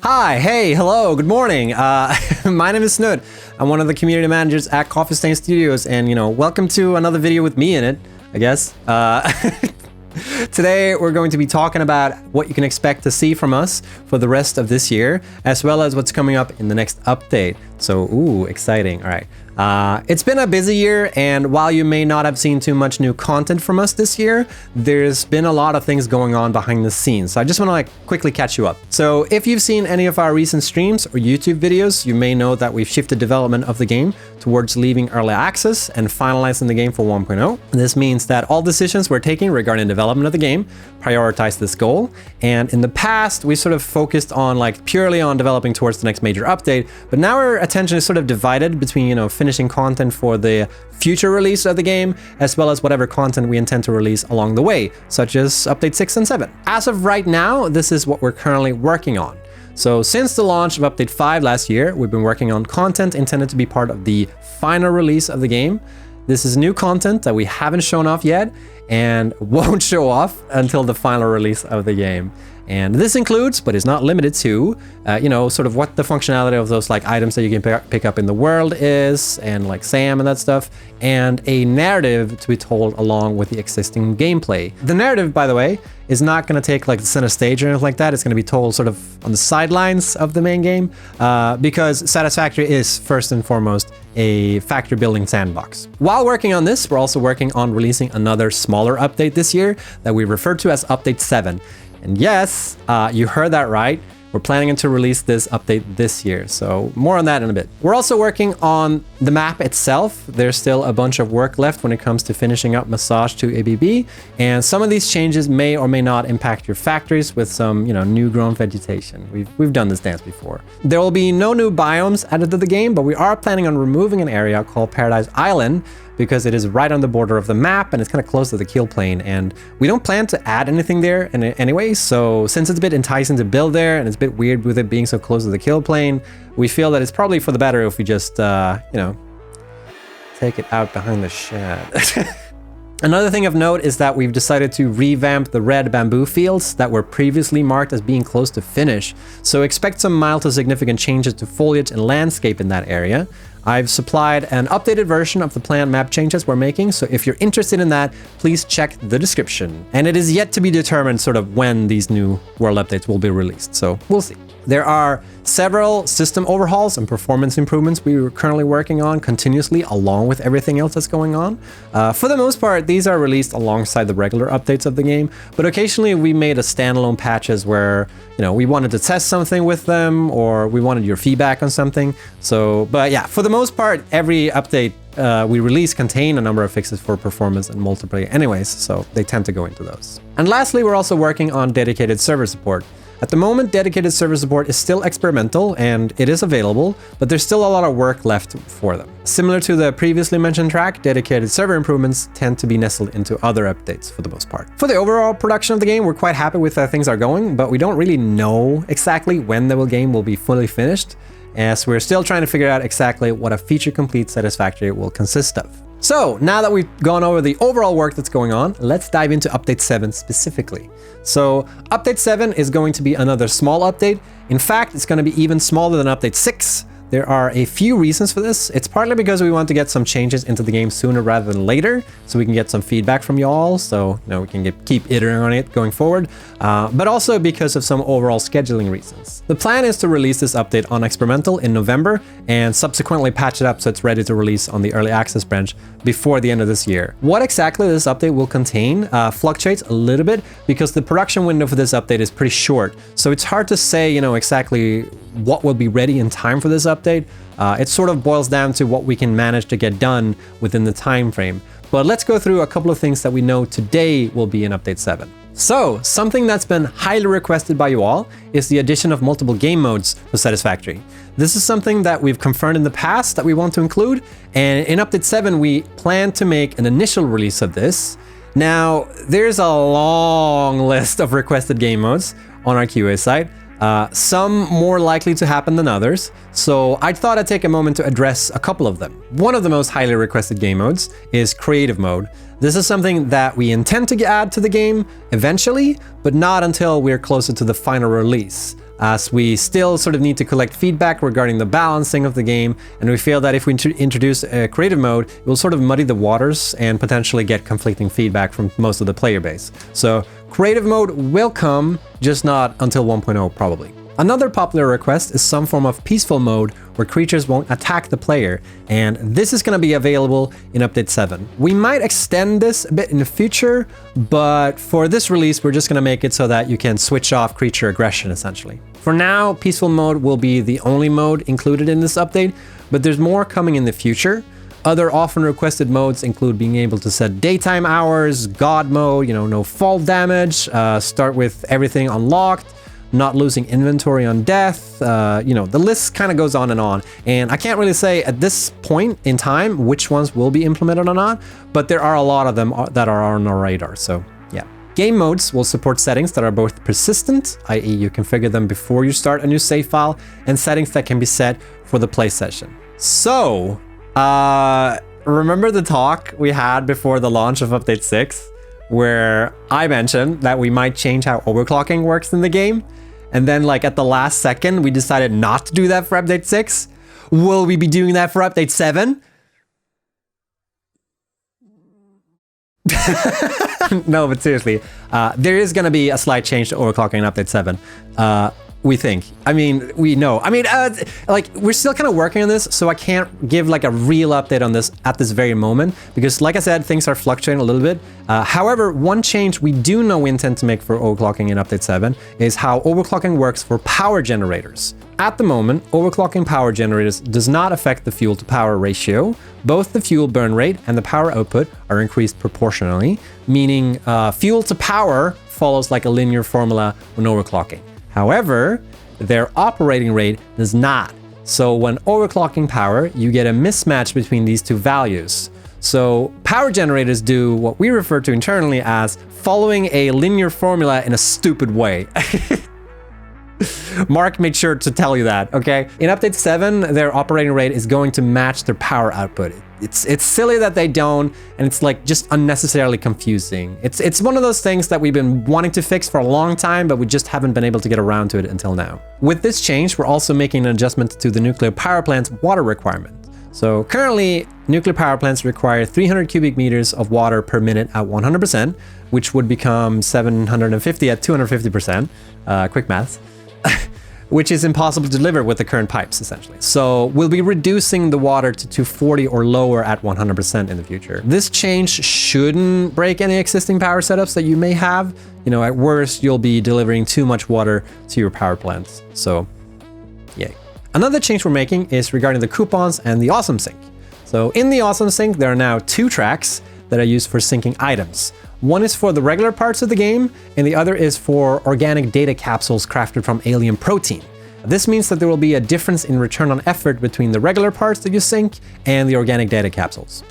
Hi, hey, hello, good morning. My name is Snutt. I'm one of the community managers at Coffee Stain Studios, and welcome to another video with me in it, I guess. Today we're going to be talking about what you can expect to see from us for the rest of this year, as well as what's coming up in the next update. So, ooh, exciting. All right. It's been a busy year, and while you may not have seen too much new content from us this year, there's been a lot of things going on behind the scenes. So I just want to quickly catch you up. So if you've seen any of our recent streams or YouTube videos, you may know that we've shifted development of the game towards leaving early access and finalizing the game for 1.0. This means that all decisions we're taking regarding development of the game prioritize this goal. And in the past, we sort of focused on purely on developing towards the next major update, but now our attention is sort of divided between, finishing content for the future release of the game, as well as whatever content we intend to release along the way, such as update 6 and 7. As of right now, this is what we're currently working on. So since the launch of update 5 last year, we've been working on content intended to be part of the final release of the game. This is new content that we haven't shown off yet and won't show off until the final release of the game. And this includes, but is not limited to, sort of what the functionality of those items that you can pick up in the world is, and Sam and that stuff, and a narrative to be told along with the existing gameplay. The narrative, by the way, is not going to take the center stage or anything like that. It's going to be told sort of on the sidelines of the main game, because Satisfactory is first and foremost a factory building sandbox. While working on this, we're also working on releasing another smaller update this year that we refer to as update 7. And yes, you heard that right. We're planning to release this update this year, so more on that in a bit. We're also working on the map itself. There's still a bunch of work left when it comes to finishing up Massage to ABB, and some of these changes may or may not impact your factories with some, new grown vegetation. We've done this dance before. There will be no new biomes added to the game, but we are planning on removing an area called Paradise Island, because it is right on the border of the map and it's kind of close to the kill plane, and we don't plan to add anything there anyway. So since it's a bit enticing to build there and it's a bit weird with it being so close to the kill plane, we feel that it's probably for the better if we just take it out behind the shed. Another thing of note is that we've decided to revamp the red bamboo fields that were previously marked as being close to finish, so expect some mild to significant changes to foliage and landscape in that area. I've supplied an updated version of the planned map changes we're making, so if you're interested in that, please check the description. And it is yet to be determined sort of when these new world updates will be released, so we'll see. There are several system overhauls and performance improvements we are currently working on continuously along with everything else that's going on. For the most part, these are released alongside the regular updates of the game, but occasionally we made a standalone patches where, we wanted to test something with them or we wanted your feedback on something. So, but yeah, for the most part, every update we release contain a number of fixes for performance and multiplayer anyways, so they tend to go into those. And lastly, we're also working on dedicated server support. At the moment, dedicated server support is still experimental and it is available, but there's still a lot of work left for them. Similar to the previously mentioned track, dedicated server improvements tend to be nestled into other updates for the most part. For the overall production of the game, we're quite happy with how things are going, but we don't really know exactly when the game will be fully finished, as we're still trying to figure out exactly what a feature-complete Satisfactory will consist of. So now that we've gone over the overall work that's going on, let's dive into update 7 specifically. So update 7 is going to be another small update. In fact, it's going to be even smaller than update 6. There are a few reasons for this. It's partly because we want to get some changes into the game sooner rather than later, so we can get some feedback from y'all, so we can keep iterating on it going forward, but also because of some overall scheduling reasons. The plan is to release this update on experimental in November and subsequently patch it up so it's ready to release on the early access branch before the end of this year. What exactly this update will contain fluctuates a little bit because the production window for this update is pretty short, so it's hard to say exactly what will be ready in time for this update. It sort of boils down to what we can manage to get done within the time frame. But let's go through a couple of things that we know today will be in update 7. So, something that's been highly requested by you all is the addition of multiple game modes for Satisfactory. This is something that we've confirmed in the past that we want to include, and in update 7 we plan to make an initial release of this. Now, there's a long list of requested game modes on our QA site. Some more likely to happen than others, so I thought I'd take a moment to address a couple of them. One of the most highly requested game modes is Creative Mode. This is something that we intend to add to the game eventually, but not until we're closer to the final release, as we still sort of need to collect feedback regarding the balancing of the game, and we feel that if we introduce a creative mode, it will sort of muddy the waters and potentially get conflicting feedback from most of the player base. So creative mode will come, just not until 1.0 probably. Another popular request is some form of peaceful mode where creatures won't attack the player, and this is going to be available in Update 7. We might extend this a bit in the future, but for this release, we're just going to make it so that you can switch off creature aggression, essentially. For now, peaceful mode will be the only mode included in this update, but there's more coming in the future. Other often requested modes include being able to set daytime hours, God mode, no fall damage, start with everything unlocked, not losing inventory on death, the list kind of goes on. And I can't really say at this point in time which ones will be implemented or not, but there are a lot of them that are on our radar, so yeah. Game modes will support settings that are both persistent, i.e. you configure them before you start a new save file, and settings that can be set for the play session. So, remember the talk we had before the launch of Update 6, where I mentioned that we might change how overclocking works in the game? And then at the last second, we decided not to do that for Update 6. Will we be doing that for Update 7? No, but seriously, there is going to be a slight change to overclocking in Update 7. We think. We know. We're still kind of working on this, so I can't give a real update on this at this very moment, because like I said, things are fluctuating a little bit. However, one change we do know we intend to make for overclocking in Update 7 is how overclocking works for power generators. At the moment, overclocking power generators does not affect the fuel to power ratio. Both the fuel burn rate and the power output are increased proportionally, meaning fuel to power follows like a linear formula when overclocking. However, their operating rate does not. So when overclocking power, you get a mismatch between these two values. So power generators do what we refer to internally as following a linear formula in a stupid way. Mark made sure to tell you that, okay? In Update 7, their operating rate is going to match their power output. It's silly that they don't, and it's just unnecessarily confusing. It's one of those things that we've been wanting to fix for a long time, but we just haven't been able to get around to it until now. With this change, we're also making an adjustment to the nuclear power plant's water requirement. So currently, nuclear power plants require 300 cubic meters of water per minute at 100%, which would become 750 at 250%, quick maths. Which is impossible to deliver with the current pipes, essentially. So we'll be reducing the water to 240 or lower at 100% in the future. This change shouldn't break any existing power setups that you may have. At worst, you'll be delivering too much water to your power plants. So, yay. Another change we're making is regarding the coupons and the Awesome Sync. So in the Awesome Sync, there are now 2 tracks that are used for syncing items. One is for the regular parts of the game, and the other is for organic data capsules crafted from alien protein. This means that there will be a difference in return on effort between the regular parts that you sync and the organic data capsules,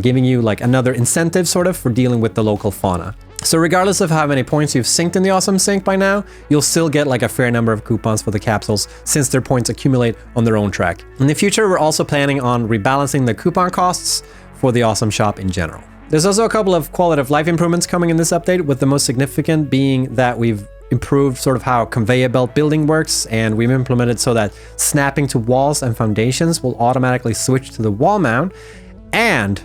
giving you another incentive sort of for dealing with the local fauna. So regardless of how many points you've synced in the Awesome Sync by now, you'll still get a fair number of coupons for the capsules since their points accumulate on their own track. In the future, we're also planning on rebalancing the coupon costs for the Awesome Shop in general. There's also a couple of quality of life improvements coming in this update, with the most significant being that we've improved sort of how conveyor belt building works, and we've implemented so that snapping to walls and foundations will automatically switch to the wall mount, and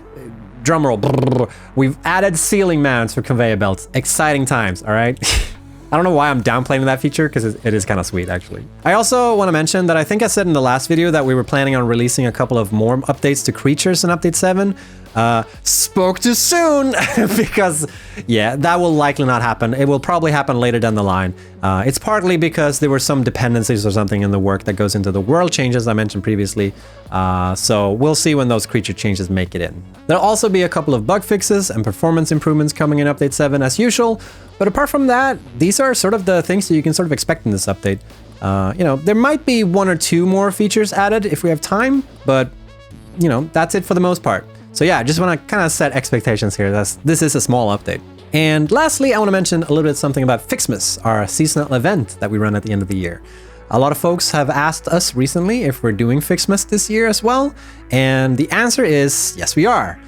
drumroll, we've added ceiling mounts for conveyor belts. Exciting times, all right? I don't know why I'm downplaying that feature, because it is kind of sweet, actually. I also want to mention that I think I said in the last video that we were planning on releasing a couple of more updates to creatures in Update 7. Spoke too soon, because, yeah, that will likely not happen. It will probably happen later down the line. It's partly because there were some dependencies or something in the work that goes into the world changes I mentioned previously. So we'll see when those creature changes make it in. There'll also be a couple of bug fixes and performance improvements coming in Update 7 as usual. But apart from that, these are sort of the things that you can sort of expect in this update. There might be 1 or 2 more features added if we have time, but, that's it for the most part. So yeah, I just want to kind of set expectations here. This is a small update. And lastly, I want to mention a little bit something about Fixmas, our seasonal event that we run at the end of the year. A lot of folks have asked us recently if we're doing Fixmas this year as well, and the answer is yes, we are.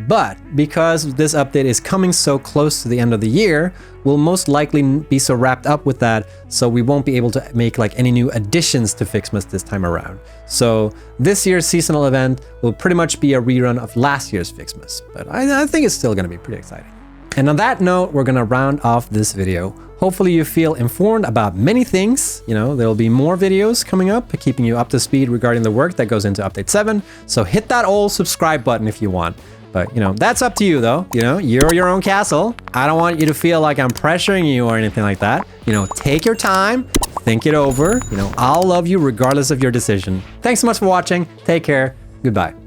But because this update is coming so close to the end of the year, we'll most likely be so wrapped up with that, so we won't be able to make like any new additions to Fixmas this time around. So this year's seasonal event will pretty much be a rerun of last year's Fixmas, but I think it's still going to be pretty exciting. And on that note, we're going to round off this video. Hopefully you feel informed about many things. You know, there'll be more videos coming up, keeping you up to speed regarding the work that goes into Update 7. So hit that old subscribe button if you want. But, you know, that's up to you, though. You know, you're your own castle. I don't want you to feel like I'm pressuring you or anything like that. You know, take your time, think it over. You know, I'll love you regardless of your decision. Thanks so much for watching. Take care. Goodbye.